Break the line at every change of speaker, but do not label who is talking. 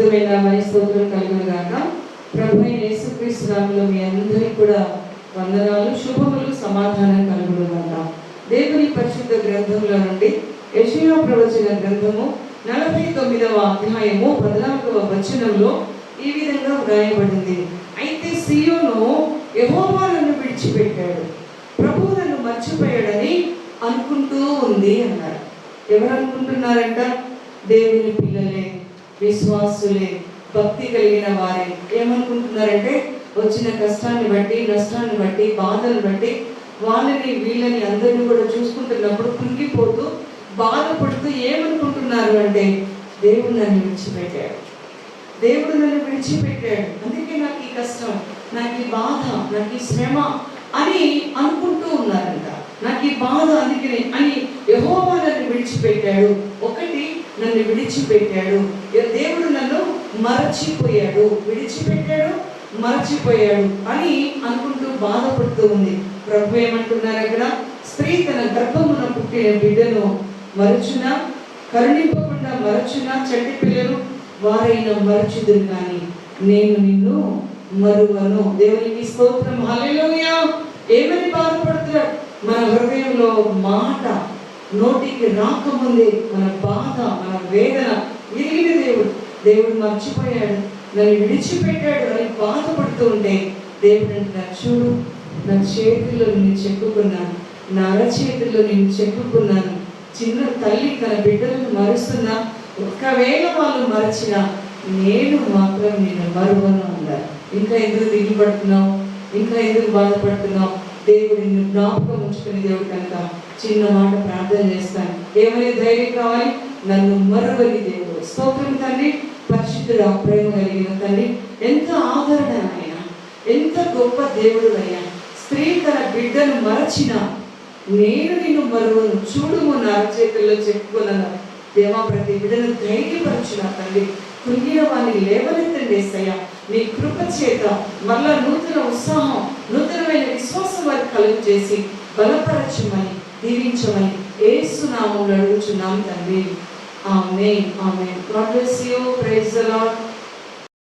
పరిశుద్ధమైన మరి స్తోత్రం కలుగును గాక. ప్రభు అయిన యేసుక్రీస్తు నామములో మీ అందరికీ కూడా వందనాలు, శుభములు, సమాధానం కలుగును గాక. దేవుని పరిశుద్ధ గ్రంథంలో నుండి యెషయా ప్రవచన గ్రంథము 49వ అధ్యాయము 14వ వచనంలో ఈ విధంగా వ్రాయబడింది. అయితే సియోను యెహోవా నన్ను విడిచిపెట్టాడు, ప్రభువు నన్ను మర్చిపోయాడని అనుకుంటూ ఉంది అన్నారు. ఎవరు అనుకుంటున్నారంట? దేవుని పిల్లలే, విశ్వాసులే, భక్తి కలిగిన వారే. ఏమనుకుంటున్నారంటే వచ్చిన కష్టాన్ని బట్టి, నష్టాన్ని బట్టి, బాధను బట్టి వాళ్ళని వీళ్ళని అందరినీ కూడా చూసుకుంటున్నప్పుడు కృంగిపోతూ బాధపడుతూ ఏమనుకుంటున్నారు అంటే దేవుడు నన్ను విడిచిపెట్టాడు, దేవుడు నన్ను విడిచిపెట్టాడు, అందుకే నాకు ఈ కష్టం, నాకు ఈ బాధ, నాకు ఈ శ్రమ అని అనుకుంటూ ఉన్నారంట. నాకు ఈ బాధ అందుకని అని యెహోవా నన్ను విడిచిపెట్టాడు, ఒకటి నన్ను విడిచిపెట్టాడు, దేవుడు నన్ను మరచిపోయాడు, విడిచిపెట్టాడు, మరచిపోయాడు అని అనుకుంటూ బాధపడుతూ ఉంది. ప్రభు ఏమంటున్నారు అక్కడ? స్త్రీ తన గర్భమున పుట్టిన బిడ్డను మరచునా, కరుణింపకుండా మరచునా, చంటి పిల్లలు వారైనా మరచుదురు కానీ నేను నిన్ను మరువను. దేవునికి స్తోత్రం, హల్లెలూయా. ఏమని బాధపడుతున్నాడు? మన హృదయంలో మాట నోటికి రాకముందే మన బాధ, మన వేదన ఎరిగిన దేవుడు మర్చిపోయాడు, నన్ను విడిచిపెట్టాడు అని బాధపడుతూ ఉంటే దేవుడు అంటున్నాడు, చూడు నా చేతుల్లో నేను చెక్కుకున్నాను, నా అరచేతుల్లో నేను చెక్కుకున్నాను. చిన్న తల్లి తన బిడ్డలను మరుస్తున్నా, ఒకవేళ వాళ్ళు మరచినా నేను మాత్రం నేను మరువను అన్నారు. ఇంకా ఎందుకు దిగుపడుతున్నావు? ఇంకా ఎందుకు బాధపడుతున్నావు? దేవుడు నిన్ను జ్ఞాపకం ఉంచుకుని దేవుడు కనుక చిన్న మాట ప్రార్థన చేస్తాను. ఏమని ధైర్యం కావాలి? నన్ను మరువని దేవుడు. స్తోత్రం తండ్రి, పరిశుద్ధుడు, ప్రేమ కలిగిన తండ్రి, ఎంత ఆదరణ ఆయన, ఎంత గొప్ప దేవుడు అయ్యా. స్త్రీ తన బిడ్డను మరచిన నేను నిన్ను మరువను, చూడుము నా అరచేతుల్లో చెప్పుకున్నాను. దేవా, ప్రతి బిడ్డను ధైర్యపరచున తండ్రి, కృంగిన వారిని లేవనెత్తండి యేసయ్యా. నీ కృప చేత మళ్ళా నూతన ఉత్సాహం, నూతనమైన విశ్వాసం వారికి కలుగు చేసి బలపరచమని, దీవించమని యేసు నామములో అడుగుచున్నాం తండ్రి. Amen, amen. God bless you. Praise the lord.